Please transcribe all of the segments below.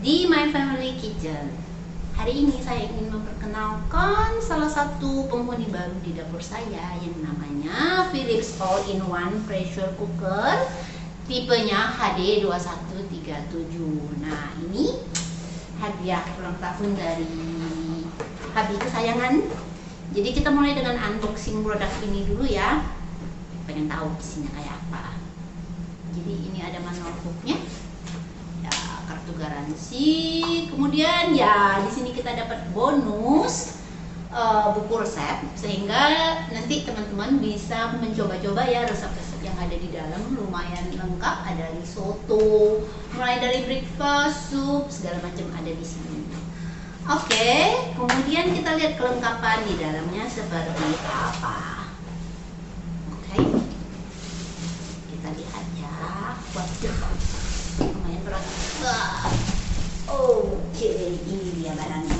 di My Family Kitchen. Hari ini saya ingin memperkenalkan salah satu penghuni baru di dapur saya yang namanya Philips All-in-One Pressure Cooker, tipenya HD2137. Nah, ini hadiah ulang tahun dari Habi kesayangan. Jadi kita mulai dengan unboxing produk ini dulu ya. Pengen tahu isinya kayak apa. Jadi ini ada manual booknya, ya, kartu garansi. Kemudian ya di sini kita dapat bonus buku resep, sehingga nanti teman-teman bisa mencoba-coba ya resep-resep yang ada di dalam. Lumayan lengkap, ada risotto, mulai dari breakfast, soup, segala macam ada di sini. Oke, kemudian kita lihat kelengkapan di dalamnya seperti apa. Oke, kita lihat ya. Waduh, lumayan berat. Oke, ini dia barangnya.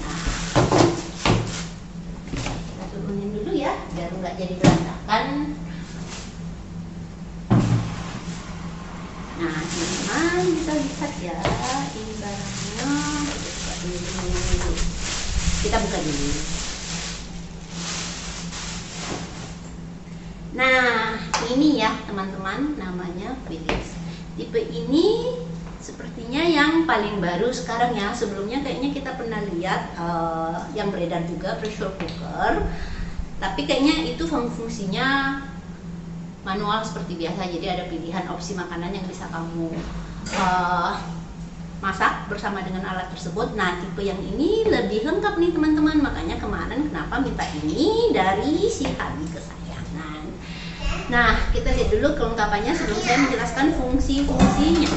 Kita turunin dulu ya, biar nggak jadi berantakan. Nah, teman-teman bisa lihat ya, ini barangnya. Kita buka dulu. Nah, ini ya teman-teman, namanya Philips. Tipe ini sepertinya yang paling baru sekarang ya. Sebelumnya kayaknya kita pernah lihat yang beredar juga pressure cooker, tapi kayaknya itu fungsinya manual seperti biasa. Jadi ada pilihan opsi makanan yang bisa kamu masak bersama dengan alat tersebut. Nah, tipe yang ini lebih lengkap nih teman-teman. Makanya kemarin kenapa minta ini dari si Habi kesayangan. Nah, kita lihat dulu kelengkapannya sebelum saya menjelaskan fungsi-fungsinya.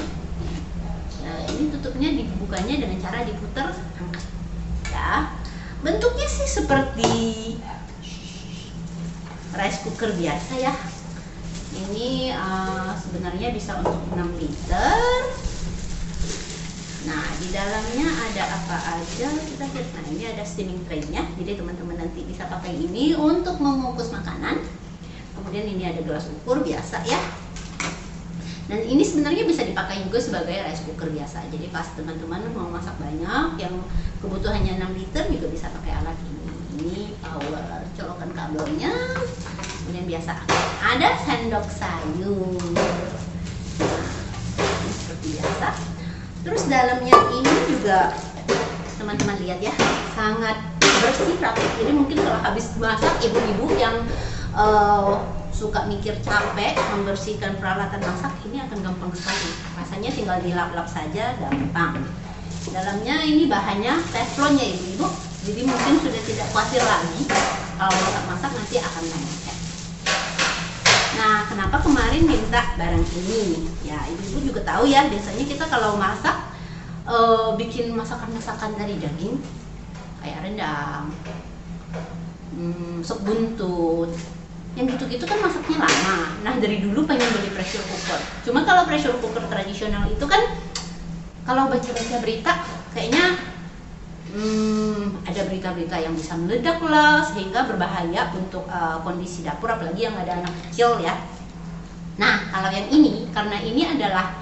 Nah, ini tutupnya dibukanya dengan cara diputar angkat. Ya, bentuknya sih seperti rice cooker biasa ya. Ini sebenarnya bisa untuk 6 liter. Nah, di dalamnya ada apa aja kita lihat. Nah, ini ada steaming tray-nya. Jadi teman-teman nanti bisa pakai ini untuk mengukus makanan. Kemudian ini ada gelas ukur biasa ya. Dan ini sebenarnya bisa dipakai juga sebagai rice cooker biasa. Jadi pas teman-teman mau masak banyak yang kebutuhannya 6 liter juga bisa pakai alat ini. Ini power, colokan kabelnya. Kemudian biasa ada sendok sayur. Nah, ini seperti biasa. Terus dalamnya ini juga teman-teman lihat ya, sangat bersih, rapi. Jadi mungkin kalau habis masak, ibu-ibu yang suka mikir capek membersihkan peralatan masak, ini akan gampang sekali. Rasanya tinggal dilap-lap saja, gampang. Dalamnya ini bahannya teflon ya ibu-ibu. Jadi mungkin sudah tidak khawatir lagi kalau masak-masak nanti akan lengket. Nah, kenapa kemarin minta barang ini? Ya, ibu-ibu juga tahu ya, biasanya kita kalau masak bikin masakan-masakan dari daging kayak rendang, sop buntut, yang gitu-gitu kan masaknya lama. Nah, dari dulu pengen beli pressure cooker. Cuma kalau pressure cooker tradisional itu kan kalau baca-baca berita kayaknya ada berita-berita yang bisa meledak lah, sehingga berbahaya untuk kondisi dapur, apalagi yang ada anak kecil ya. Nah, kalau yang ini, karena ini adalah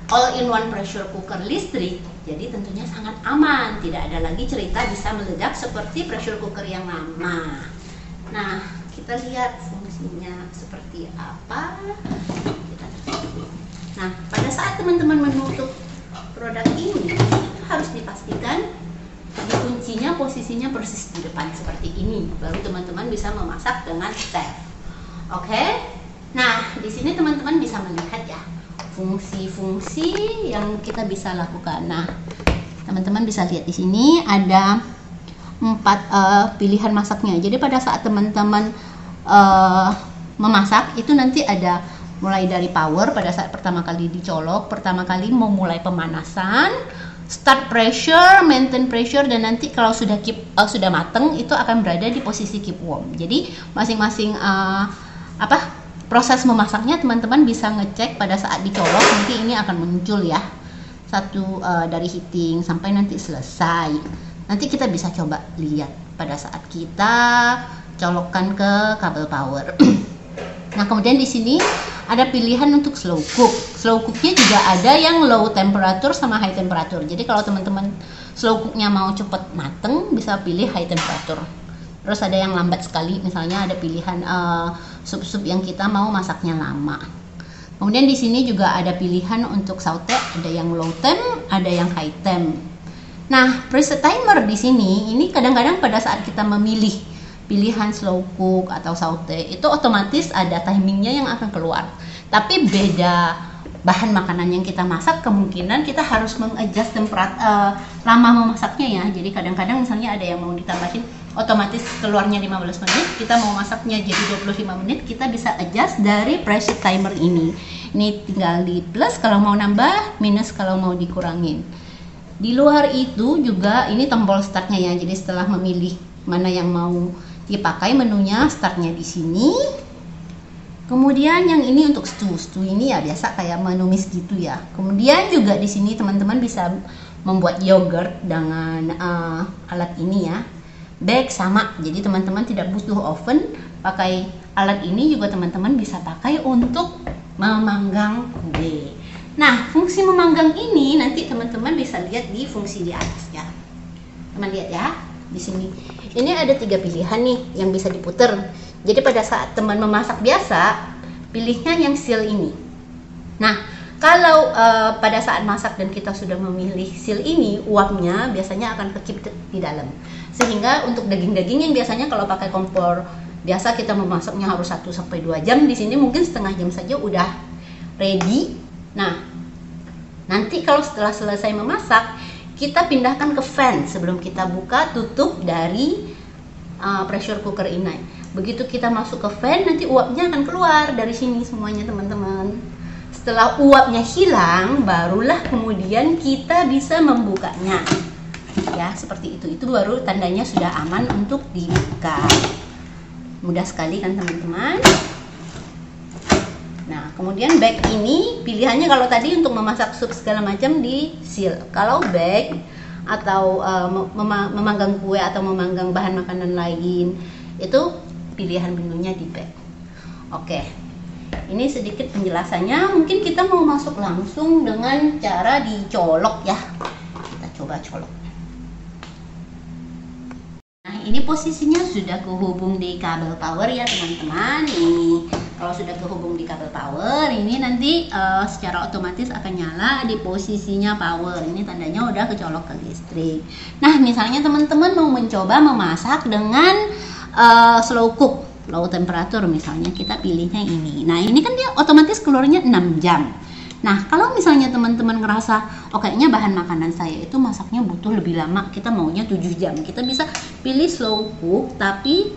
all-in-one pressure cooker listrik, jadi tentunya sangat aman. Tidak ada lagi cerita bisa meledak seperti pressure cooker yang lama. Nah, kita lihat fungsinya seperti apa. Nah, pada saat teman-teman menutup produk ini, harus dipastikan kuncinya posisinya persis di depan seperti ini, baru teman-teman bisa memasak dengan safe. Oke? Nah, di sini teman-teman bisa melihat ya fungsi-fungsi yang kita bisa lakukan. Nah, teman-teman bisa lihat di sini ada 4 pilihan masaknya. Jadi pada saat teman-teman memasak itu nanti ada mulai dari power pada saat pertama kali dicolok, pertama kali memulai pemanasan, start pressure, maintain pressure, dan nanti kalau sudah sudah mateng itu akan berada di posisi keep warm. Jadi masing-masing proses memasaknya teman-teman bisa ngecek pada saat dicolok, nanti ini akan muncul ya satu dari heating sampai nanti selesai. Nanti kita bisa coba lihat pada saat kita colokkan ke kabel power. Nah, kemudian di sini ada pilihan untuk slow cook. Slow cooknya juga ada yang low temperature sama high temperature. Jadi kalau teman-teman slow cooknya mau cepet mateng, bisa pilih high temperature. Terus ada yang lambat sekali, misalnya ada pilihan sup-sup yang kita mau masaknya lama. Kemudian di sini juga ada pilihan untuk saute, ada yang low temp, ada yang high temp. Nah, preset timer di sini ini kadang-kadang pada saat kita memilih pilihan slow cook atau saute itu otomatis ada timingnya yang akan keluar. Tapi beda bahan makanan yang kita masak, kemungkinan kita harus mengadjust lama memasaknya ya. Jadi kadang-kadang misalnya ada yang mau ditambahin otomatis keluarnya 15 menit, kita mau masaknya jadi 25 menit, kita bisa adjust dari preset timer ini. Ini tinggal di plus kalau mau nambah, minus kalau mau dikurangin. Di luar itu juga ini tombol startnya ya. Jadi setelah memilih mana yang mau dipakai, menunya startnya di sini. Kemudian yang ini untuk stew ini ya biasa kayak menumis gitu ya. Kemudian juga di sini teman-teman bisa membuat yogurt dengan alat ini ya. Bake sama, jadi teman-teman tidak butuh oven, pakai alat ini juga teman-teman bisa pakai untuk memanggang kue. Nah, fungsi memanggang ini nanti teman-teman bisa lihat di fungsi di atas ya. Teman lihat ya. Di sini ini ada 3 pilihan nih yang bisa diputer. Jadi pada saat teman memasak biasa, pilihnya yang seal ini. Nah, kalau pada saat masak dan kita sudah memilih seal ini, uapnya biasanya akan kekip di dalam. Sehingga untuk daging-daging yang biasanya kalau pakai kompor biasa kita memasaknya harus 1 sampai 2 jam, di sini mungkin setengah jam saja udah ready. Nah, nanti kalau setelah selesai memasak, kita pindahkan ke fan sebelum kita buka tutup dari pressure cooker ini. Begitu kita masuk ke fan, nanti uapnya akan keluar dari sini semuanya teman-teman. Setelah uapnya hilang, barulah kemudian kita bisa membukanya. Ya, seperti itu. Itu baru tandanya sudah aman untuk dibuka. Mudah sekali kan teman-teman? Nah, kemudian bake ini pilihannya kalau tadi untuk memasak sup segala macam di seal. Kalau bake atau memanggang kue atau memanggang bahan makanan lain, itu pilihan menunya di bake. Oke, ini sedikit penjelasannya. Mungkin kita mau masuk langsung dengan cara dicolok ya. Kita coba colok. Nah, ini posisinya sudah kehubung di kabel power ya teman-teman. Ini kalau sudah kehubung di kabel power, ini nanti secara otomatis akan nyala di posisinya power. Ini tandanya udah kecolok ke listrik. Nah, misalnya teman-teman mau mencoba memasak dengan slow cook, low temperature misalnya, kita pilihnya ini. Nah, ini kan dia otomatis keluarnya 6 jam. Nah, kalau misalnya teman-teman ngerasa, oh kayaknya bahan makanan saya itu masaknya butuh lebih lama, kita maunya 7 jam. Kita bisa pilih slow cook, tapi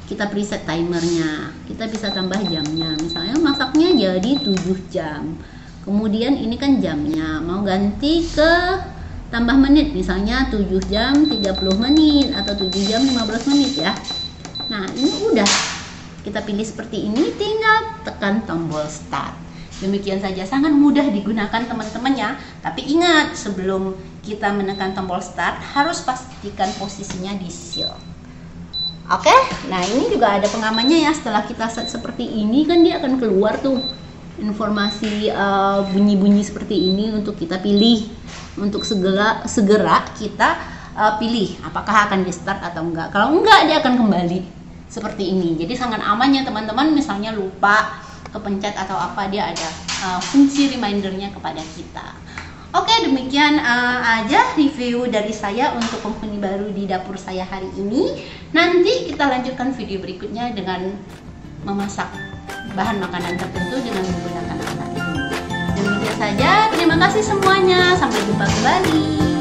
kita preset timernya. Kita bisa tambah jamnya. Misalnya masaknya jadi 7 jam. Kemudian ini kan jamnya, mau ganti ke tambah menit, misalnya 7 jam 30 menit atau 7 jam 15 menit ya. Nah, ini udah. Kita pilih seperti ini, tinggal tekan tombol start. Demikian saja, sangat mudah digunakan teman-teman ya. Tapi ingat, sebelum kita menekan tombol start harus pastikan posisinya di seal. Oke, nah ini juga ada pengamannya ya. Setelah kita set seperti ini kan dia akan keluar tuh informasi bunyi-bunyi seperti ini untuk kita pilih, untuk segera kita pilih apakah akan di start atau enggak. Kalau enggak, dia akan kembali seperti ini. Jadi sangat aman ya teman-teman. Misalnya lupa kepencet atau apa, dia ada fungsi remindernya kepada kita. Oke, demikian aja review dari saya untuk penghuni baru di dapur saya hari ini. Nanti kita lanjutkan video berikutnya dengan memasak bahan makanan tertentu dengan menggunakan alat ini. Demikian saja, terima kasih semuanya, sampai jumpa kembali.